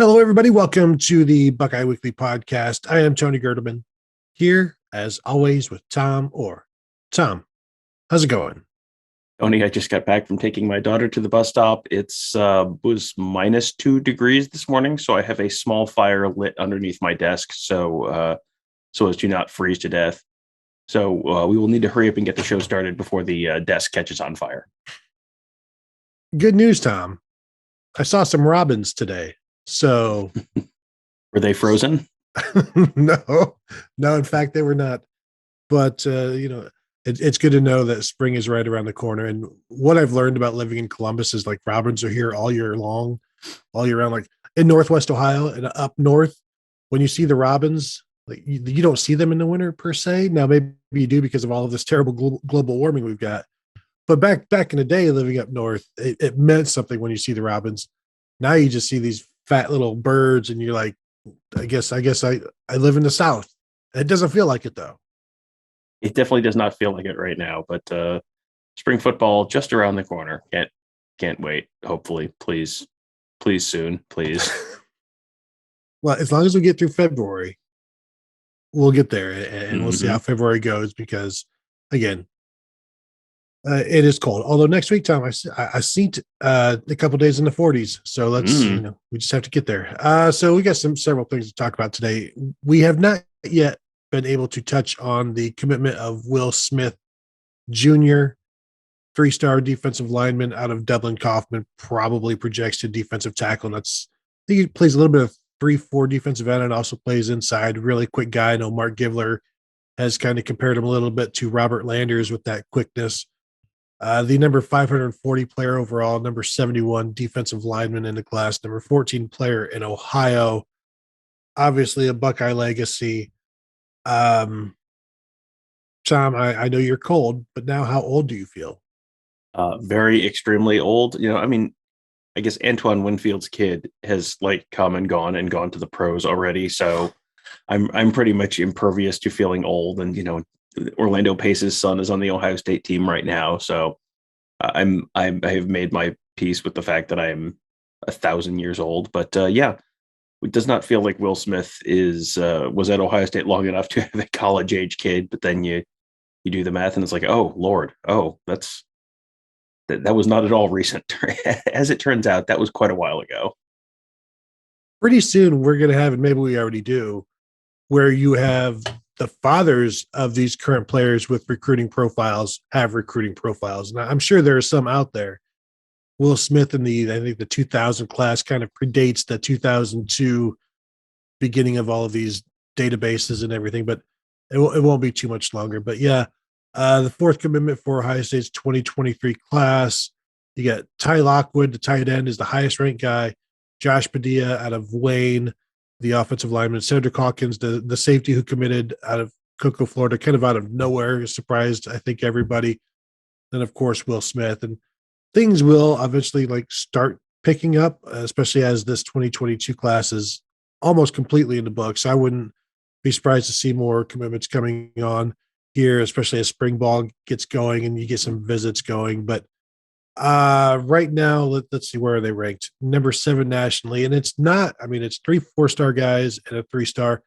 Hello, everybody. Welcome to the Buckeye Weekly Podcast. I am Tony Gerdeman, here as always with Tom Orr. Tom, how's it going? Tony, I just got back from taking my daughter to the bus stop. It's was -2 degrees this morning, so I have a small fire lit underneath my desk, so as to not freeze to death. So we will need to hurry up and get the show started before the desk catches on fire. Good news, Tom. I saw some robins today. So Were they frozen? no, in fact, they were not. But it's good to know that spring is right around the corner. And what I've learned about living in Columbus is like robins are here all year long, all year round. Like in Northwest Ohio and up north, when you see the robins, like you don't see them in the winter per se. Now maybe you do because of all of this terrible global warming we've got. But back in the day, living up north, it meant something when you see the robins. Now you just see these fat little birds, and you're like, I live in the South. It doesn't feel like it though. It definitely does not feel like it right now, but spring football just around the corner. Can't wait. Hopefully, please soon, please. Well, as long as we get through February, we'll get there, and we'll see how February goes. Because again, it is cold. Although next week, Tom, I seen a couple days in the 40s. So we just have to get there. So we got several things to talk about today. We have not yet been able to touch on the commitment of Will Smith Jr., 3-star defensive lineman out of Dublin. Kaufman probably projects to defensive tackle. And I think he plays a little bit of 3-4 defensive end and also plays inside. Really quick guy. I know Mark Givler has kind of compared him a little bit to Robert Landers with that quickness. The number 540 player overall, number 71 defensive lineman in the class, number 14 player in Ohio. Obviously a Buckeye legacy. Tom, I know you're cold, but now how old do you feel? Very extremely old. I guess Antoine Winfield's kid has come and gone to the pros already. So I'm pretty much impervious to feeling old. And Orlando Pace's son is on the Ohio State team right now. So I have made my peace with the fact that I am 1,000 years old. But it does not feel like Will Smith was at Ohio State long enough to have a college age kid. But then you do the math and it's like, oh Lord, that was not at all recent. As it turns out, that was quite a while ago. Pretty soon we're going to have, and maybe we already do, where you have the fathers of these current players with recruiting profiles have recruiting profiles. And I'm sure there are some out there. Will Smith in I think the 2000 class kind of predates the 2002 beginning of all of these databases and everything, but it won't be too much longer. But yeah, the fourth commitment for Ohio State's 2023 class, you got Ty Lockwood, the tight end, is the highest ranked guy. Josh Padilla out of Wayne, the offensive lineman, Cedric Hawkins, the safety who committed out of Cocoa, Florida, kind of out of nowhere, surprised, I think, everybody. Then, of course, Will Smith. And things will eventually start picking up, especially as this 2022 class is almost completely in the books. I wouldn't be surprised to see more commitments coming on here, especially as spring ball gets going and you get some visits going. But right now, let's see, where are they ranked? Number 7 nationally. And it's 3 4-star guys and a 3-star.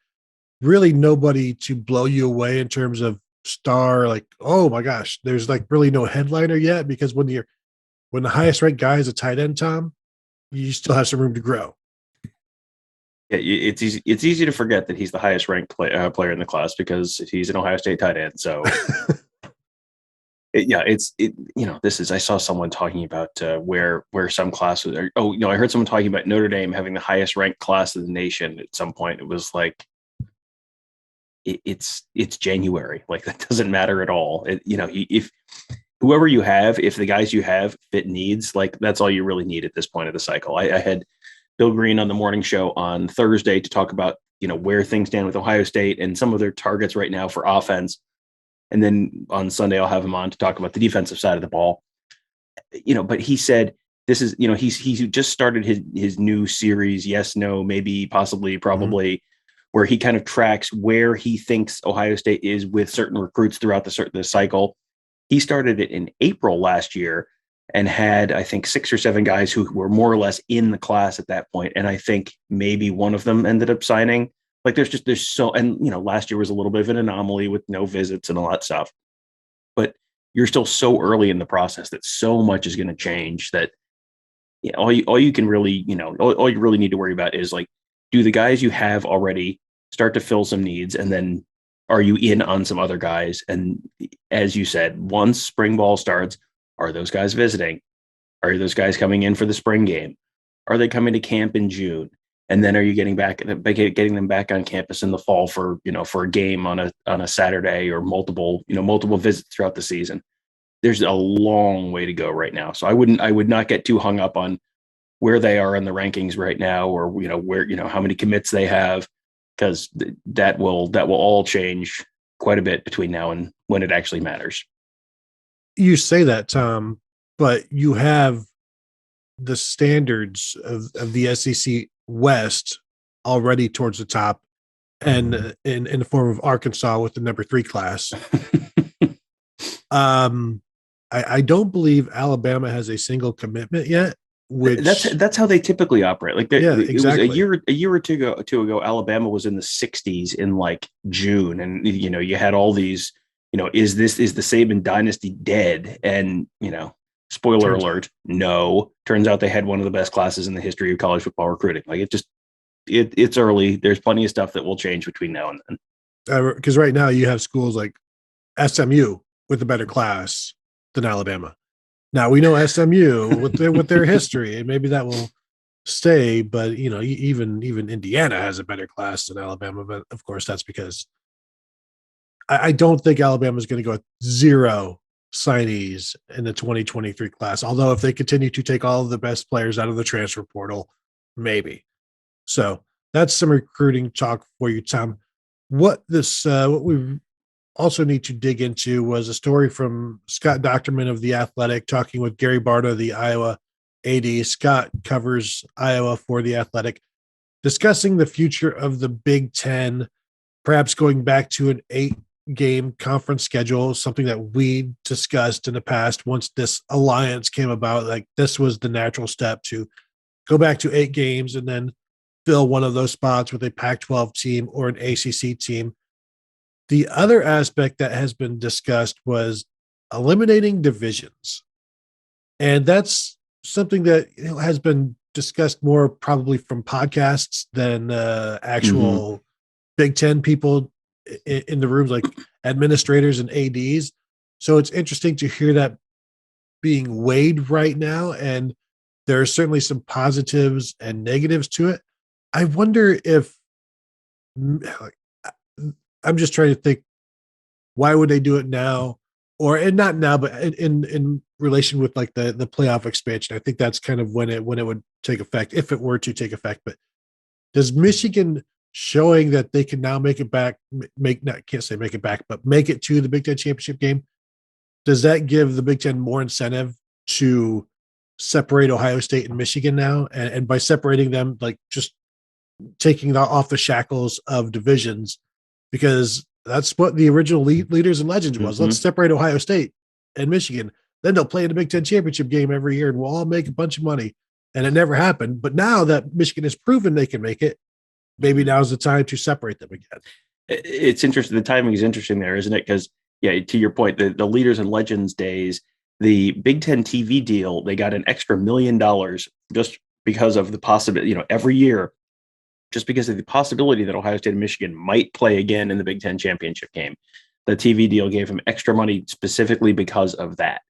Really nobody to blow you away in terms of star, oh my gosh, there's really no headliner yet, because when the highest ranked guy is a tight end, Tom, you still have some room to grow. Yeah, it's easy to forget that he's the highest ranked player in the class because he's an Ohio State tight end. So I saw someone talking about where some classes are. I heard someone talking about Notre Dame having the highest ranked class of the nation at some point. It was like, it's January. That doesn't matter at all. If whoever you have, if the guys you have fit needs, that's all you really need at this point of the cycle. I had Bill Green on the morning show on Thursday to talk about, where things stand with Ohio State and some of their targets right now for offense. And then on Sunday, I'll have him on to talk about the defensive side of the ball. But he said, this is, he's just started his new series. Yes, no, maybe, possibly, probably, where he kind of tracks where he thinks Ohio State is with certain recruits throughout the cycle. He started it in April last year. and had, I think, 6 or 7 guys who were more or less in the class at that point. And I think maybe one of them ended up signing. Like there's so, and last year was a little bit of an anomaly with no visits and all that stuff, but you're still so early in the process that so much is going to change that all you can really, all you really need to worry about is like, do the guys you have already start to fill some needs? And then are you in on some other guys? And as you said, once spring ball starts, are those guys visiting? Are those guys coming in for the spring game? Are they coming to camp in June? And then are you getting them back on campus in the fall for a game on a Saturday, or multiple visits throughout the season? There's a long way to go right now. So I would not get too hung up on where they are in the rankings right now, or where how many commits they have, because that will all change quite a bit between now and when it actually matters. You say that, Tom, but you have the standards of the SEC West already towards the top, and in the form of Arkansas with the number 3 class. I don't believe Alabama has a single commitment yet. Which that's how they typically operate. Like exactly. It was a year or two ago, Alabama was in the 60s in like June, and you had all these. Is the Saban dynasty dead? And spoiler alert, no. Turns out they had one of the best classes in the history of college football recruiting. Like it's early. There's plenty of stuff that will change between now and then. Because right now you have schools like SMU with a better class than Alabama. Now we know SMU with their history, and maybe that will stay. But even Indiana has a better class than Alabama. But of course, that's because I don't think Alabama is going to go with 0 signees in the 2023 class. Although if they continue to take all of the best players out of the transfer portal, maybe. So that's some recruiting talk for you, Tom. What we also need to dig into was a story from Scott Docterman of The Athletic talking with Gary Barta, the Iowa AD. Scott covers Iowa for The Athletic, discussing the future of the Big Ten, perhaps going back to an 8-game conference schedule, something that we discussed in the past. Once this alliance came about, like this was the natural step to go back to 8 games and then fill one of those spots with a Pac-12 team or an ACC team. The other aspect that has been discussed was eliminating divisions. And that's something that has been discussed more probably from podcasts than actual Big Ten people in the rooms, like administrators and ADs. So it's interesting to hear that being weighed right now. And there are certainly some positives and negatives to it. I wonder if, I'm just trying to think, why would they do it now? And not now, but in relation with like the playoff expansion. I think that's kind of when it would take effect, if it were to take effect. But does Michigan showing that they can now make it back, make it to the Big Ten championship game, does that give the Big Ten more incentive to separate Ohio State and Michigan now? And by separating them, like just taking off the shackles of divisions, because that's what the original leaders and legends was. Let's separate Ohio State and Michigan. Then they'll play in the Big Ten championship game every year and we'll all make a bunch of money. And it never happened. But now that Michigan has proven they can make it, maybe now's the time to separate them again. It's interesting. The timing is interesting there, isn't it? Because, to your point, the leaders and legends days, the Big Ten TV deal, they got an extra $1 million just because of the possibility, every year, just because of the possibility that Ohio State and Michigan might play again in the Big Ten championship game. The TV deal gave them extra money specifically because of that.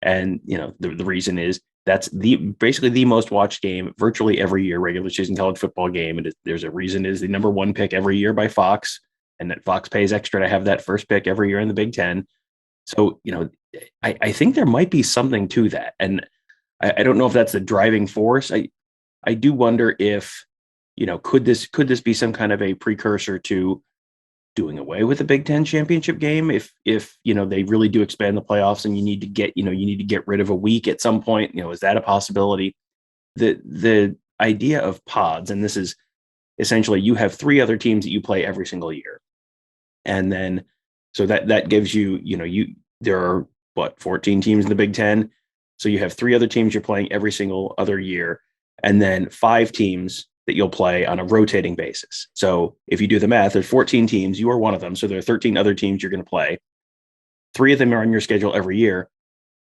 And, the reason is that's basically the most watched game virtually every year, regular season college football game. And there's a reason it is the number 1 pick every year by Fox, and that Fox pays extra to have that first pick every year in the Big Ten. So, I think there might be something to that. And I don't know if that's the driving force. I do wonder if, could this be some kind of a precursor to doing away with the Big Ten championship game? If they really do expand the playoffs and you need to get rid of a week at some point, is that a possibility? The idea of pods, and this is essentially you have 3 other teams that you play every single year. And then, so that gives you, there are 14 teams in the Big Ten. So you have 3 other teams you're playing every single other year, and then 5 teams that you'll play on a rotating basis. So if you do the math, there's 14 teams, you are one of them. So there are 13 other teams you're going to play. 3 of them are on your schedule every year.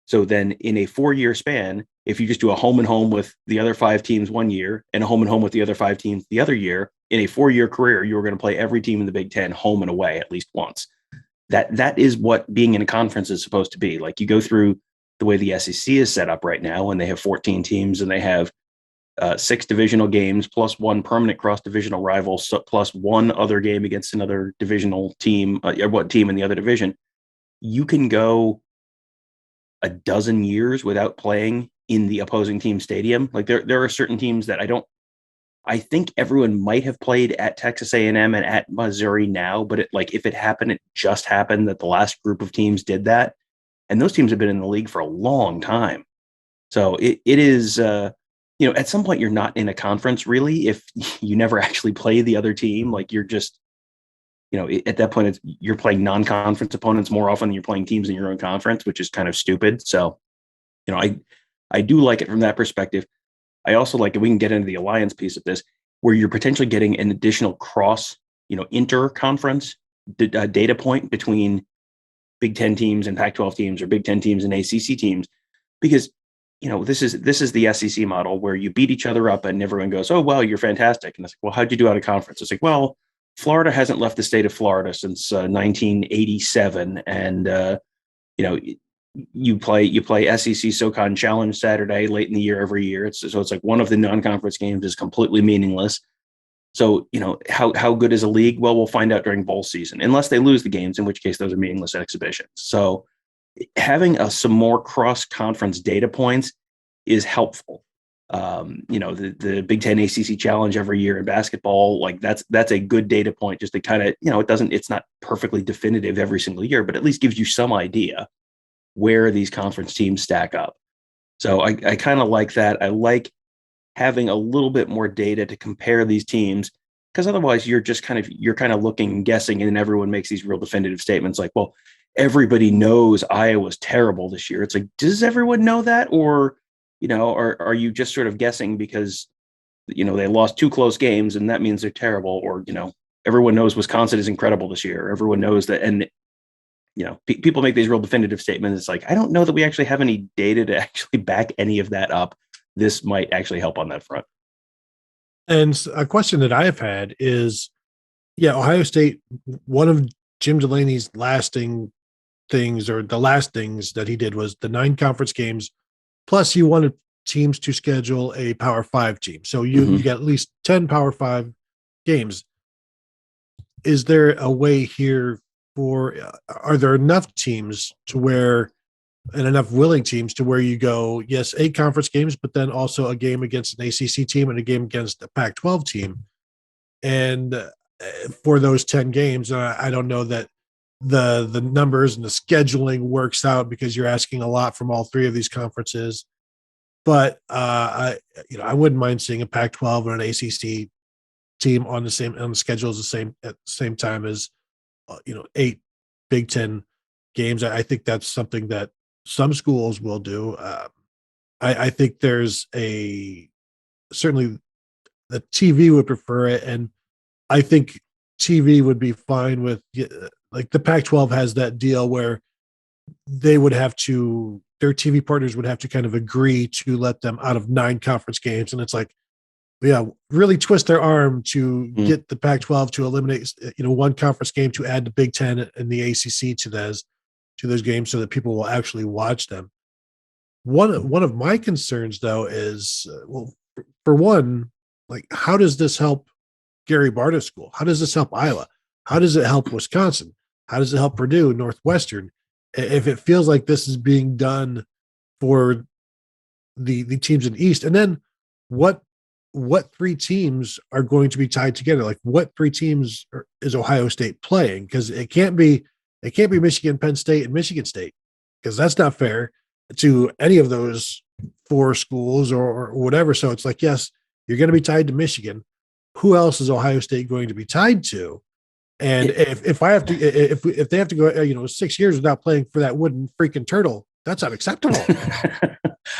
So then in a 4-year span, if you just do a home and home with the other 5 teams one year and a home and home with the other 5 teams the other year, in a 4-year career, you're going to play every team in the Big Ten home and away at least once. That is what being in a conference is supposed to be. Like, you go through the way the SEC is set up right now, and they have 14 teams and they have 6 divisional games plus 1 permanent cross-divisional rival, plus 1 other game against another divisional team, what team in the other division. You can go a dozen years without playing in the opposing team stadium. Like, there are certain teams that I think everyone might have played at Texas A&M and at Missouri now, but if it happened, it just happened that the last group of teams did that. And those teams have been in the league for a long time. So it is, at some point you're not in a conference really, if you never actually play the other team. Like, you're just, at that point you're playing non-conference opponents more often than you're playing teams in your own conference, which is kind of stupid. So, I do like it from that perspective. I also like it. We can get into the alliance piece of this, where you're potentially getting an additional cross, inter-conference data point between Big Ten teams and Pac-12 teams, or Big Ten teams and ACC teams, because this is the SEC model where you beat each other up and everyone goes, "Oh, well, you're fantastic." And it's like, "Well, how'd you do out of conference?" It's like, "Well, Florida hasn't left the state of Florida since 1987, and you play SEC SoCon Challenge Saturday late in the year every year. It's like one of the non-conference games is completely meaningless. So, how good is a league? Well, we'll find out during bowl season, unless they lose the games, in which case those are meaningless exhibitions. So having some more cross-conference data points is helpful. The Big Ten ACC Challenge every year in basketball, like that's a good data point, just to kind of, it's not perfectly definitive every single year, but at least gives you some idea where these conference teams stack up. So I kind of like that. I like having a little bit more data to compare these teams, because otherwise you're kind of looking and guessing, and everyone makes these real definitive statements like, well, everybody knows Iowa's terrible this year. It's like, does everyone know that? Or, are you just sort of guessing because, they lost 2 close games and that means they're terrible? Or, everyone knows Wisconsin is incredible this year. Everyone knows that. And people make these real definitive statements. It's like, I don't know that we actually have any data to actually back any of that up. This might actually help on that front. And a question that I've had is, Ohio State, one of Jim Delaney's lasting things, or the last things that he did, was the 9 conference games. Plus, he wanted teams to schedule a Power 5 team. So you get at least 10 Power 5 games. Is there a way here are there enough teams to where, and enough willing teams to where you go, yes, 8 conference games, but then also a game against an ACC team and a game against a Pac-12 team? And for those 10 games, I don't know that the numbers and the scheduling works out, because you're asking a lot from all 3 of these conferences. But I wouldn't mind seeing a Pac-12 or an ACC team on the schedule at the same time as 8 Big Ten games. I think that's something that some schools will do. I think there's certainly the TV would prefer it, and I think TV would be fine with, like, the Pac-12 has that deal where they would have to, their TV partners would have to kind of agree to let them out of 9 conference games. And it's like, really twist their arm to get the Pac-12 to eliminate, 1 conference game to add the Big Ten and the ACC to those games, so that people will actually watch them. One of my concerns, though, is, for one, like, how does this help Gary Barta's school? How does this help Iowa? How does it help Wisconsin? How does it help Purdue, Northwestern? If it feels like this is being done for the teams in the East, and then what 3 teams are going to be tied together? Like, what 3 teams is Ohio State playing? Because it can't be Michigan, Penn State, and Michigan State, because that's not fair to any of those 4 schools or whatever. So it's like, yes, you're going to be tied to Michigan. Who else is Ohio State going to be tied to? And if they have to go, 6 years without playing for that wooden freaking turtle, that's unacceptable.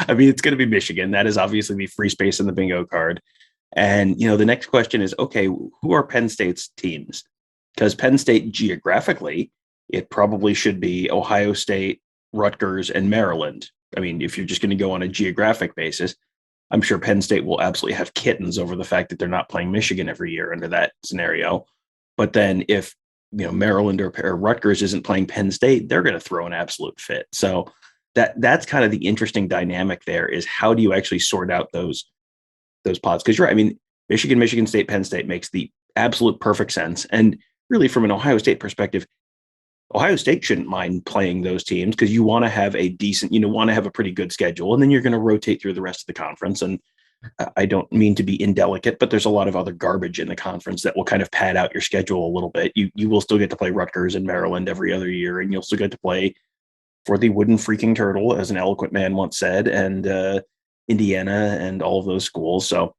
I mean, it's going to be Michigan. That is obviously the free space in the bingo card. And, the next question is, okay, who are Penn State's teams? Because Penn State geographically, it probably should be Ohio State, Rutgers, and Maryland. I mean, if you're just going to go on a geographic basis, I'm sure Penn State will absolutely have kittens over the fact that they're not playing Michigan every year under that scenario. But then if, Maryland or Rutgers isn't playing Penn State, they're going to throw an absolute fit. So that's kind of the interesting dynamic there, is how do you actually sort out those pods? Because you're right. I mean, Michigan State, Penn State makes the absolute perfect sense. And really, from an Ohio State perspective, Ohio State shouldn't mind playing those teams, because you want to have a decent, want to have a pretty good schedule, and then you're going to rotate through the rest of the conference. And I don't mean to be indelicate, but there's a lot of other garbage in the conference that will kind of pad out your schedule a little bit. You will still get to play Rutgers and Maryland every other year, and you'll still get to play for the wooden freaking turtle, as an eloquent man once said, and Indiana and all of those schools. So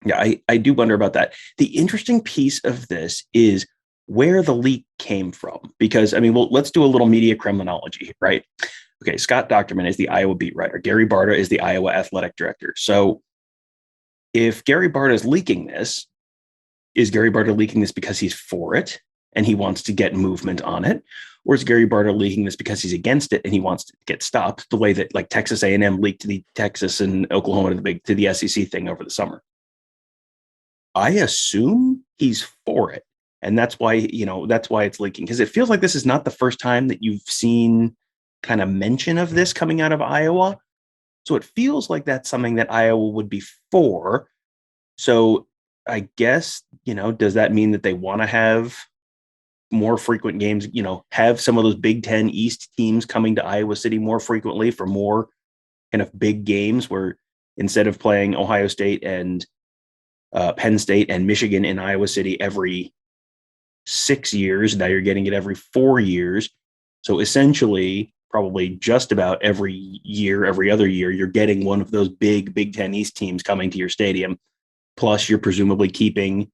yeah, I do wonder about that. The interesting piece of this is where the leak came from, because let's do a little media criminology, right? Okay, Scott Docterman is the Iowa beat writer. Gary Barta is the Iowa athletic director. So if Gary Barta is leaking this, is Gary Barta leaking this because he's for it and he wants to get movement on it? Or is Gary Barta leaking this because he's against it and he wants to get stopped, the way that like Texas A&M leaked to the Texas and Oklahoma to the SEC thing over the summer? I assume he's for it. And that's why it's leaking, because it feels like this is not the first time that you've seen kind of mention of this coming out of Iowa. So it feels like that's something that Iowa would be for. So I guess, does that mean that they want to have more frequent games, have some of those Big Ten East teams coming to Iowa City more frequently for more kind of big games, where instead of playing Ohio State and Penn State and Michigan in Iowa City every 6 years, now you're getting it every 4 years. So essentially, probably just about every year, every other year, you're getting one of those big Big Ten East teams coming to your stadium. Plus, you're presumably keeping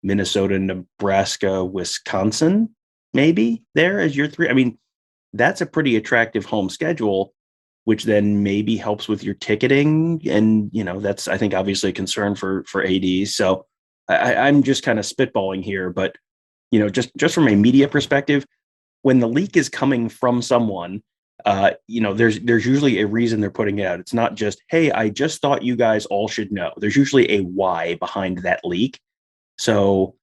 Minnesota, Nebraska, Wisconsin, maybe there as your three. I mean, that's a pretty attractive home schedule, which then maybe helps with your ticketing. And, that's, I think, obviously a concern for ADs. So I'm just kind of spitballing here, but, just from a media perspective, when the leak is coming from someone, there's usually a reason they're putting it out. It's not just, hey, I just thought you guys all should know. There's usually a why behind that leak. So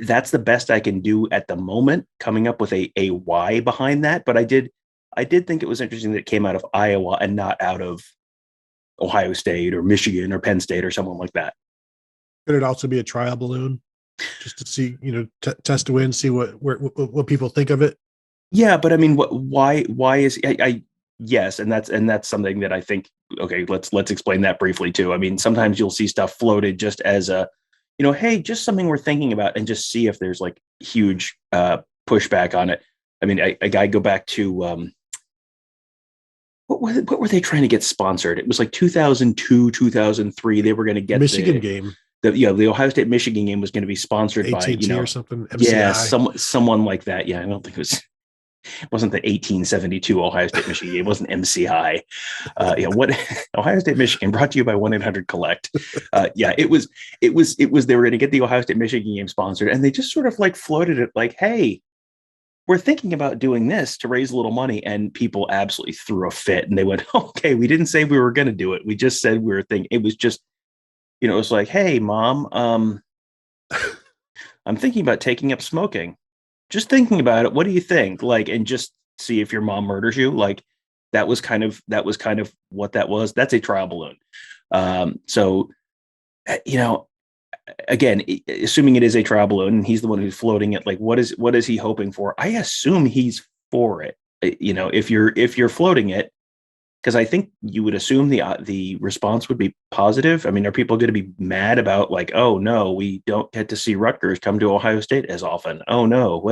that's the best I can do at the moment, coming up with a why behind that. But I did think it was interesting that it came out of Iowa and not out of Ohio State or Michigan or Penn State or someone like that. Could it also be a trial balloon, just to see, test to win, see what people think of it? Yeah, but I mean, why is I yes, and that's something that I think. Okay, let's explain that briefly too. I mean, sometimes you'll see stuff floated just as a, hey, just something we're thinking about, and just see if there's like huge pushback on it. I mean, I go back to what were they trying to get sponsored? It was like 2002, 2003. They were going to get Michigan game. The Ohio State Michigan game was going to be sponsored AT&T by or something. MCI. Yeah, someone like that. Yeah, I don't think it wasn't the 1872 Ohio State Michigan game. It wasn't MCI. What Ohio State Michigan, brought to you by 1-800-COLLECT. It was they were going to get the Ohio State Michigan game sponsored, and they just sort of like floated it like, hey, we're thinking about doing this to raise a little money, and people absolutely threw a fit, and they went, okay, we didn't say we were going to do it. We just said we were thinking. It was just, it was like, hey, mom, I'm thinking about taking up smoking. Just thinking about it. What do you think? Like, and just see if your mom murders you. Like, that was kind of what that was. That's a trial balloon. So, again, assuming it is a trial balloon and he's the one who's floating it, like, what is he hoping for? I assume he's for it. If you're floating it, because I think you would assume the response would be positive. I mean, are people going to be mad about like, oh no, we don't get to see Rutgers come to Ohio State as often? Oh no,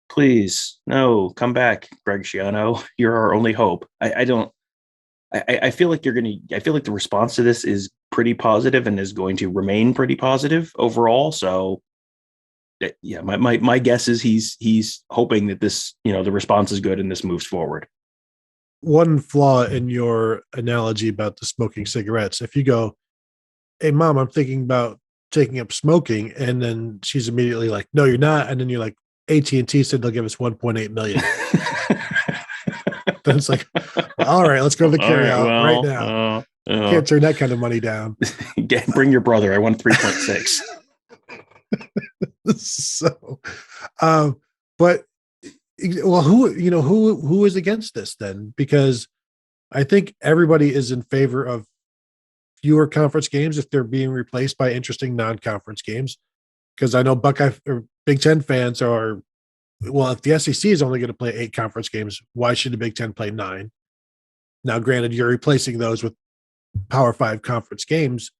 please, no, come back, Greg Schiano. You're our only hope. I feel like the response to this is pretty positive and is going to remain pretty positive overall. So yeah, my guess is he's hoping that this, the response is good and this moves forward. one flaw in your analogy about the smoking cigarettes. If you go, "Hey, mom, I'm thinking about taking up smoking," and then she's immediately like, "No, you're not," and then you're like, "AT&T said they'll give us 1.8 million." Then it's like, well, all right, let's go to the carryout right now. Can't turn that kind of money down. Bring your brother. I want 3.6. So, but well, who is against this then? Because I think everybody is in favor of fewer conference games if they're being replaced by interesting non-conference games. Because I know Buckeye or Big Ten fans are, well, if the SEC is only going to play 8 conference games, why should the Big Ten play 9? Now, granted, you're replacing those with Power 5 conference games,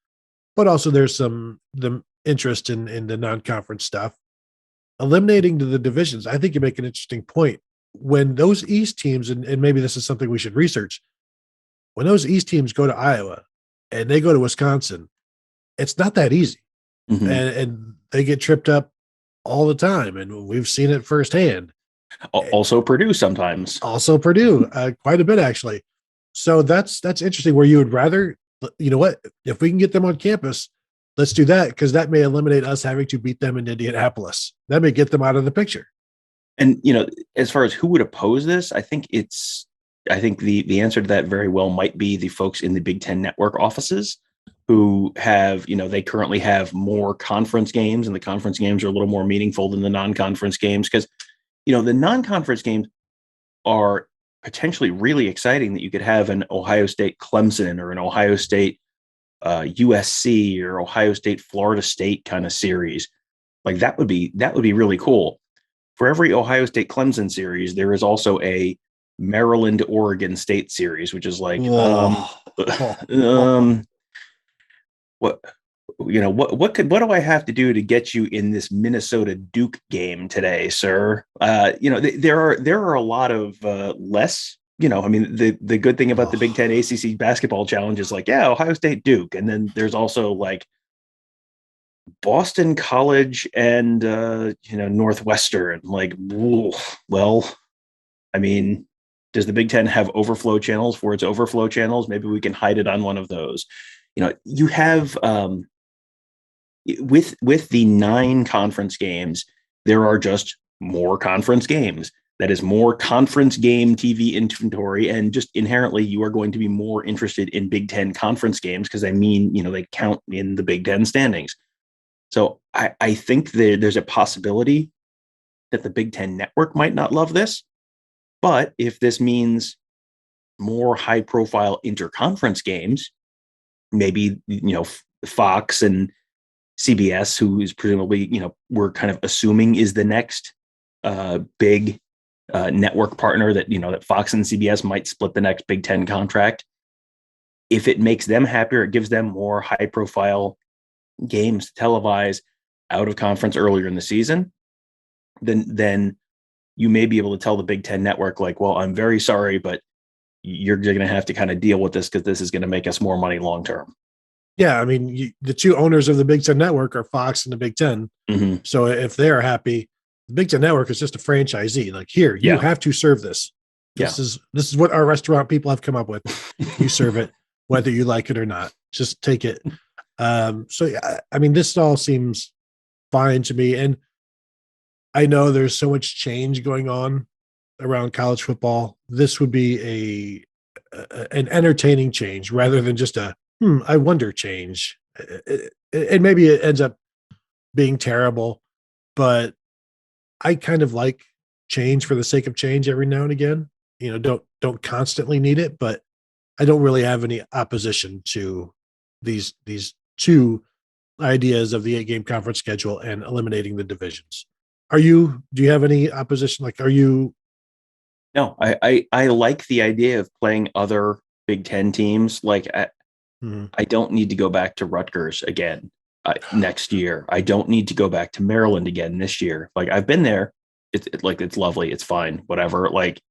but also there's the interest in the non-conference stuff. Eliminating the divisions, I think you make an interesting point. When those East teams, and maybe this is something we should research, when those East teams go to Iowa and they go to Wisconsin, it's not that easy. Mm-hmm. And they get tripped up all the time, and we've seen it firsthand. Also Purdue sometimes. Also Purdue, quite a bit actually. So that's interesting, where you would rather, you know what, if we can get them on campus, let's do that, because that may eliminate us having to beat them in Indianapolis. That may get them out of the picture. And, as far as who would oppose this, I think the answer to that very well might be the folks in the Big Ten Network offices who have, they currently have more conference games, and the conference games are a little more meaningful than the non-conference games. Because, the non-conference games are potentially really exciting, that you could have an Ohio State Clemson or an Ohio State USC or Ohio State Florida State kind of series. Like that would be really cool. For every Ohio State Clemson series, there is also a Maryland Oregon State series, which is like what do I have to do to get you in this Minnesota Duke game today, sir? There are a lot of less. The good thing about the Big Ten ACC basketball challenge is like, yeah, Ohio State Duke, and then there's also like Boston College and Northwestern. Like, well, does the Big Ten have overflow channels for its overflow channels? Maybe we can hide it on one of those. You have with the 9 conference games, there are just more conference games. That is more conference game TV inventory, and just inherently, you are going to be more interested in Big Ten conference games because they count in the Big Ten standings. So I think there's a possibility that the Big Ten Network might not love this, but if this means more high-profile interconference games, maybe Fox and CBS, who is presumably we're kind of assuming is the next big network partner, that Fox and CBS might split the next Big Ten contract. If it makes them happier, it gives them more high-profile games to televise out of conference earlier in the season, then you may be able to tell the Big Ten Network, like, well, I'm very sorry, but you're going to have to kind of deal with this because this is going to make us more money long term. Yeah, the 2 owners of the Big Ten Network are Fox and the Big Ten. Mm-hmm. So if they're happy, the Big Ten Network is just a franchisee. Like, here, you have to serve this. This is what our restaurant people have come up with. You serve it, whether you like it or not. Just take it. This all seems fine to me. And I know there's so much change going on around college football. This would be an entertaining change rather than just a I wonder change. And maybe it ends up being terrible, but I kind of like change for the sake of change every now and again. Don't constantly need it, but I don't really have any opposition to these 2 ideas of the 8-game conference schedule and eliminating the divisions. Do you have any opposition? Like, are you? No, I like the idea of playing other Big Ten teams. Like, I don't need to go back to Rutgers again next year. I don't need to go back to Maryland again this year. Like, I've been there. It's lovely. It's fine. Whatever. Like,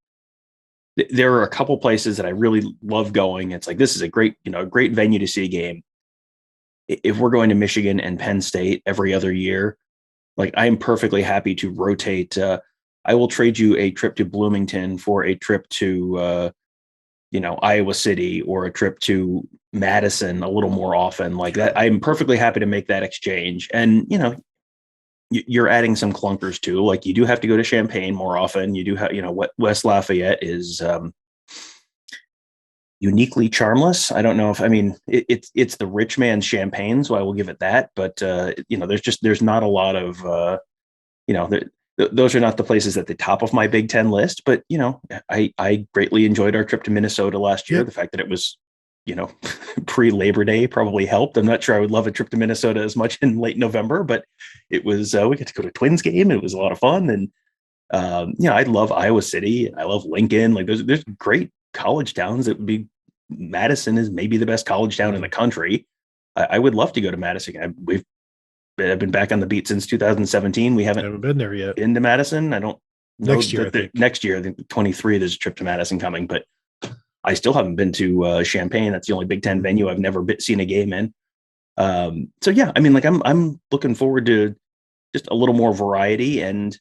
there are a couple places that I really love going. It's like, this is a great venue to see a game. If we're going to Michigan and Penn State every other year, like, I am perfectly happy to rotate. I will trade you a trip to Bloomington for a trip to Iowa City or a trip to Madison a little more often like that. I'm perfectly happy to make that exchange. And, you're adding some clunkers too. Like you do have to go to Champaign more often. You do have, West Lafayette is uniquely charmless. I don't know if, it's the rich man's Champagne, so I will give it that. But, there's not a lot of, those are not the places at the top of my Big Ten list, but I greatly enjoyed our trip to Minnesota last year. The fact that it was, pre-Labor Day probably helped. I'm not sure I would love a trip to Minnesota as much in late November, but it was, we get to go to a Twins game. It was a lot of fun. And, I love Iowa City. I love Lincoln. Like there's great college towns. It would be, Madison is maybe the best college town in the country. I would love to go to Madison. I've been back on the beat since 2017. We haven't been there yet. Been to Madison. I don't know. Next year, I think 23, there's a trip to Madison coming, but I still haven't been to Champaign. That's the only Big Ten venue I've never seen a game in. So yeah, I'm looking forward to just a little more variety. And,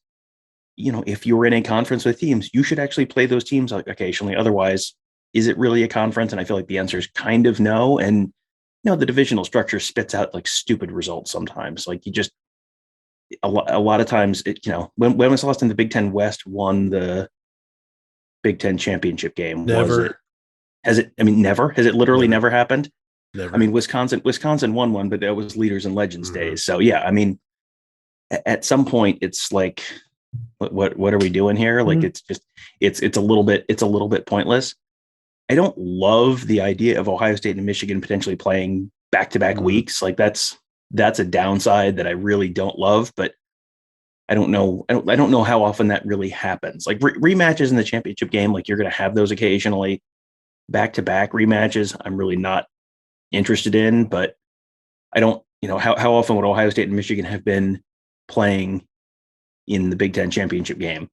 if you're in a conference with teams, you should actually play those teams occasionally. Otherwise, is it really a conference? And I feel like the answer is kind of no. And, the divisional structure spits out like stupid results sometimes. Like you just, a lot of times, when was the last time the Big Ten West won the Big Ten championship game? Never. Never? Has it literally never happened? Never. Wisconsin won one, but that was Leaders and Legends days. So yeah, at some point it's like, what are we doing here? Like it's just, it's a little bit pointless. I don't love the idea of Ohio State and Michigan potentially playing back-to-back weeks. Like that's a downside that I really don't love, but I don't know how often that really happens. Like rematches in the championship game, like you're going to have those occasionally. Back-to-back rematches, I'm really not interested in, but I don't, how often would Ohio State and Michigan have been playing in the Big Ten championship game?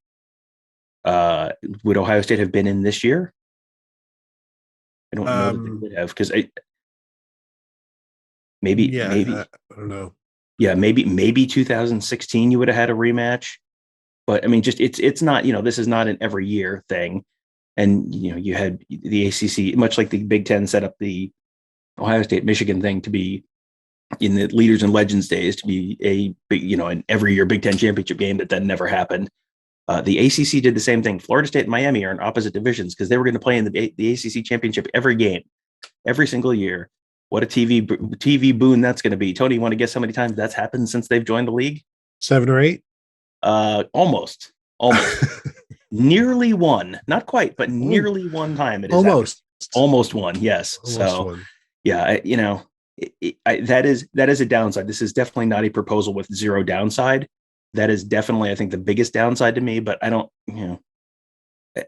Would Ohio State have been in this year? I don't know that they would have, because maybe I don't know. Yeah, maybe 2016 you would have had a rematch, but just it's not, this is not an every year thing. And you had the ACC, much like the Big Ten set up the Ohio State Michigan thing to be in the Leaders and Legends days to be a big, an every year Big Ten championship game that then never happened. The ACC did the same thing. Florida State and Miami are in opposite divisions because they were going to play in the ACC championship every game, every single year. What a TV boon that's going to be. Tony, you want to guess how many times that's happened since they've joined the league? 7 or 8? Almost. Nearly one. Not quite, but nearly one time. It is almost one. Yes. One. Yeah, that is a downside. This is definitely not a proposal with zero downside. That is definitely, I think, the biggest downside to me, but I don't,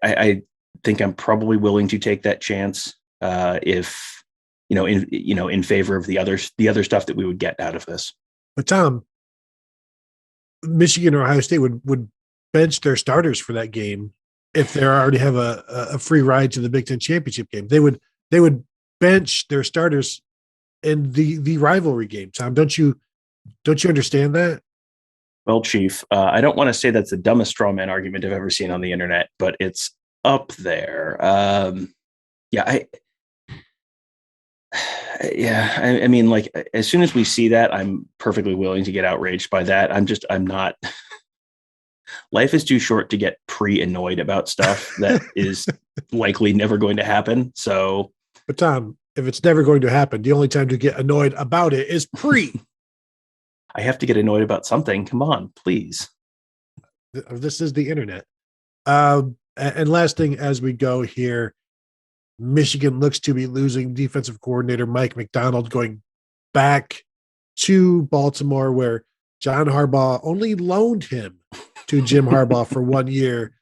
I think I'm probably willing to take that chance if, in favor of the other stuff that we would get out of this. But Tom, Michigan or Ohio State would bench their starters for that game if they already have a free ride to the Big Ten championship game. They would bench their starters in the rivalry game. Tom, don't you understand that? Well, Chief, I don't want to say that's the dumbest straw man argument I've ever seen on the internet, but it's up there. Like as soon as we see that, I'm perfectly willing to get outraged by that. I'm not. Life is too short to get pre-annoyed about stuff that is likely never going to happen. So, but Tom, if it's never going to happen, the only time to get annoyed about it is pre. I have to get annoyed about something. Come on, please. This is the internet. And last thing as we go here, Michigan looks to be losing defensive coordinator Mike Macdonald, going back to Baltimore, where John Harbaugh only loaned him to Jim Harbaugh for 1 year,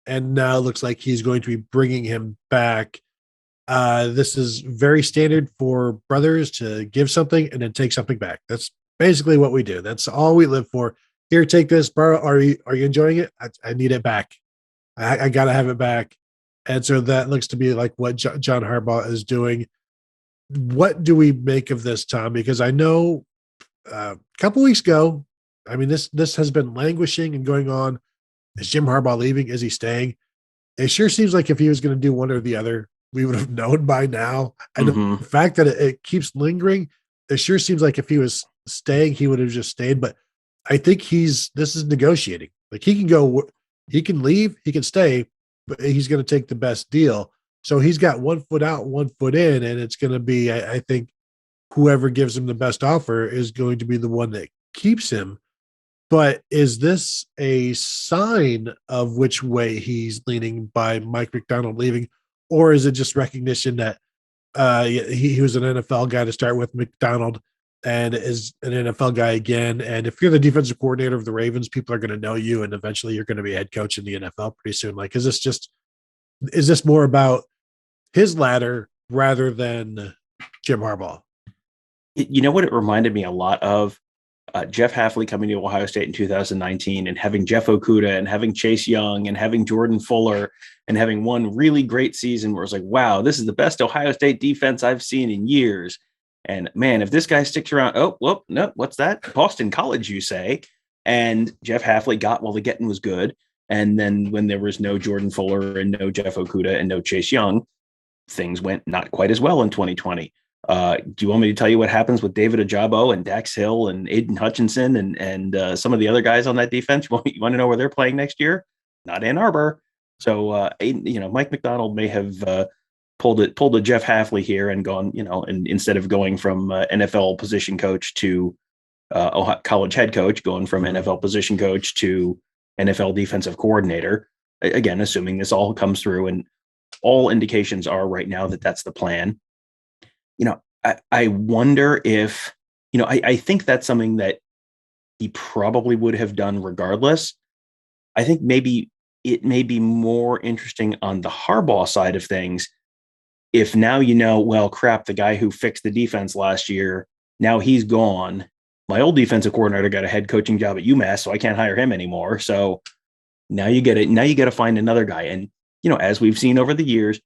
and now looks like he's going to be bringing him back. This is very standard for brothers to give something and then take something back. That's basically what we do. That's all we live for. Here, take this, borrow. Are you enjoying it? I need it back. I got to have it back. And so that looks to be like what John Harbaugh is doing. What do we make of this, Tom? Because I know a couple weeks ago, this has been languishing and going on. Is Jim Harbaugh leaving? Is he staying? It sure seems like if he was going to do one or the other, we would have known by now. And Mhm. the fact that it keeps lingering, it sure seems like if he was staying, he would have just stayed. But I think this is negotiating. Like he can go, he can leave, he can stay, but he's going to take the best deal. So he's got 1 foot out, 1 foot in, and it's going to be, I think, whoever gives him the best offer is going to be the one that keeps him. But is this a sign of which way he's leaning by Mike Macdonald leaving, or is it just recognition that he was an NFL guy to start with, Mcdonald, and is an NFL guy again? And if you're the defensive coordinator of the Ravens, people are going to know you, and eventually you're going to be head coach in the NFL pretty soon. Like, is this more about his ladder rather than Jim Harbaugh? You know what it reminded me a lot of? Jeff Hafley coming to Ohio State in 2019 and having Jeff Okudah and having Chase Young and having Jordan Fuller and having one really great season where it's like, wow, this is the best Ohio State defense I've seen in years. And man, if this guy sticks around, oh, whoop, no, what's that? Boston College, you say? And Jeff Hafley got while the getting was good. And then when there was no Jordan Fuller and no Jeff Okudah and no Chase Young, things went not quite as well in 2020. Do you want me to tell you what happens with David Ajabo and Dax Hill and Aiden Hutchinson and some of the other guys on that defense? You want to know where they're playing next year? Not Ann Arbor. So, Mike Macdonald may have pulled a Jeff Hafley here and gone, and instead of going from NFL position coach to college head coach, going from NFL position coach to NFL defensive coordinator. Again, assuming this all comes through, and all indications are right now that that's the plan. I wonder if, I think that's something that he probably would have done regardless. I think maybe it may be more interesting on the Harbaugh side of things. If now, well, crap, the guy who fixed the defense last year, now he's gone. My old defensive coordinator got a head coaching job at UMass, so I can't hire him anymore. So now you get it. Now you got to find another guy. And, as we've seen over the years,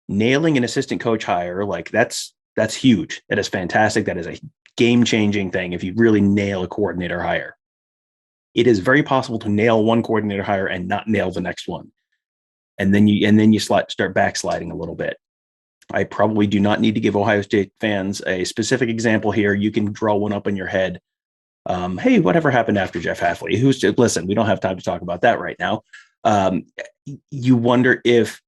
nailing an assistant coach hire, like that's huge. That is fantastic. That is a game-changing thing if you really nail a coordinator hire. It is very possible to nail one coordinator hire and not nail the next one. And then you start backsliding a little bit. I probably do not need to give Ohio State fans a specific example here. You can draw one up in your head. Hey, whatever happened after Jeff Hafley? Listen, we don't have time to talk about that right now. You wonder if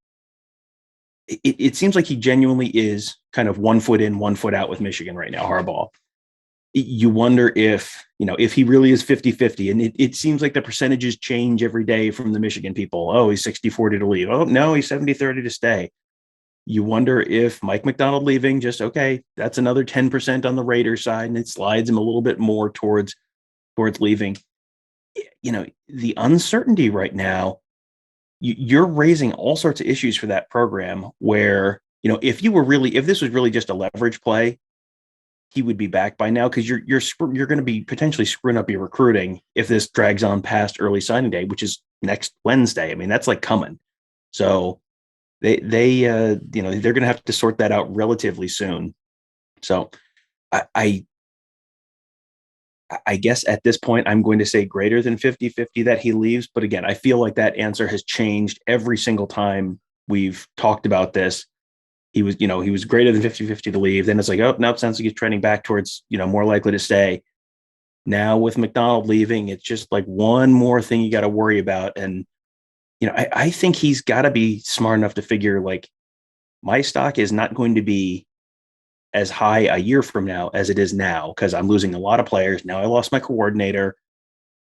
it seems like he genuinely is kind of 1 foot in, 1 foot out with Michigan right now, Harbaugh. You wonder if he really is 50-50. And it seems like the percentages change every day from the Michigan people. Oh, he's 60-40 to leave. Oh, no, he's 70-30 to stay. You wonder if Mike Macdonald leaving, just, okay, that's another 10% on the Raiders side, and it slides him a little bit more towards leaving. The uncertainty right now, you're raising all sorts of issues for that program where, if this was really just a leverage play, he would be back by now, because you're going to be potentially screwing up your recruiting if this drags on past early signing day, which is next Wednesday. I mean, that's like coming. So they're going to have to sort that out relatively soon. So I guess at this point, I'm going to say greater than 50-50 that he leaves. But again, I feel like that answer has changed every single time we've talked about this. He was greater than 50-50 to leave. Then it's like, oh, no, it sounds like he's trending back towards, more likely to stay. Now with Mcdonald leaving, it's just like one more thing you got to worry about. And, I think he's got to be smart enough to figure, like, my stock is not going to be as high a year from now as it is now, because I'm losing a lot of players. Now I lost my coordinator.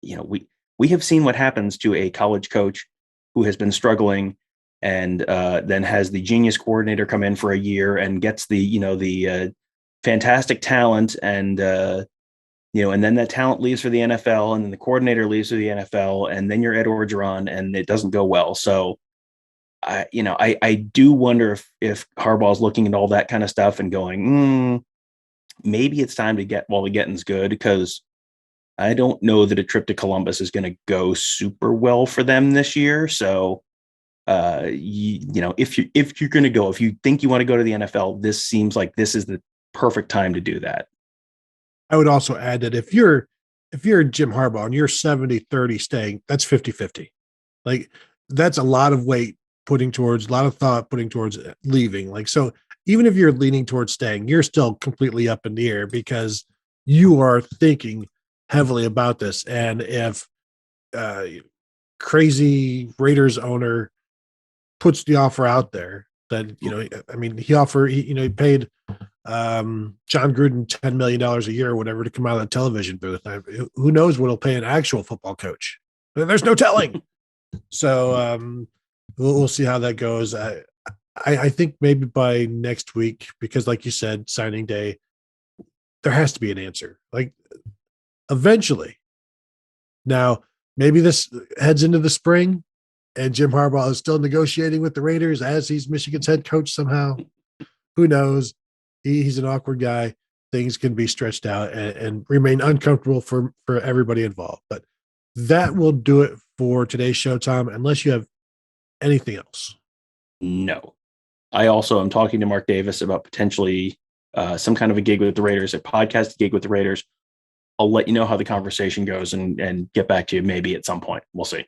We have seen what happens to a college coach who has been struggling and then has the genius coordinator come in for a year and gets the fantastic talent and then that talent leaves for the NFL, and then the coordinator leaves for the NFL, and then you're Ed Orgeron, and it doesn't go well. So I do wonder if Harbaugh's looking at all that kind of stuff and going, maybe it's time to get while the getting's good, because I don't know that a trip to Columbus is going to go super well for them this year. So, if you're going to go, if you think you want to go to the NFL, this seems like this is the perfect time to do that. I would also add that if you're Jim Harbaugh and you're 70-30 staying, that's 50-50. Like, that's a lot of weight putting towards leaving. Like, so even if you're leaning towards staying, you're still completely up in the air because you are thinking heavily about this. And if crazy Raiders owner puts the offer out there that, I mean, he paid John Gruden $10 million a year or whatever to come out of the television booth. Who knows what he'll pay an actual football coach? There's no telling. So we'll see how that goes. I think maybe by next week, because like you said, signing day, there has to be an answer. Like eventually. Now, maybe this heads into the spring and Jim Harbaugh is still negotiating with the Raiders as he's Michigan's head coach somehow. Who knows? He's an awkward guy. Things can be stretched out and remain uncomfortable for everybody involved. But that will do it for today's show, Tom, unless you have anything else. No. I also am talking to Mark Davis about potentially some kind of a gig with the Raiders, a podcast gig with the Raiders. I'll let you know how the conversation goes and get back to you maybe at some point. We'll see.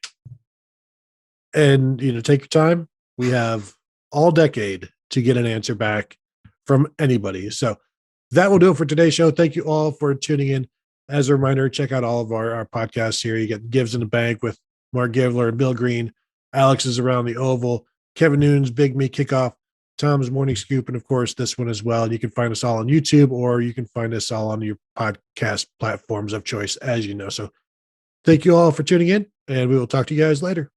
And, take your time. We have all decade to get an answer back from anybody. So that will do it for today's show. Thank you all for tuning in. As a reminder, check out all of our podcasts here. You get Gives in the Bank with Mark Givler and Bill Green. Alex is Around the Oval. Kevin Noon's Big Me Kickoff. Tom's Morning Scoop, and of course this one as well. And you can find us all on YouTube, or you can find us all on your podcast platforms of choice, as you know. So thank you all for tuning in, and we will talk to you guys later.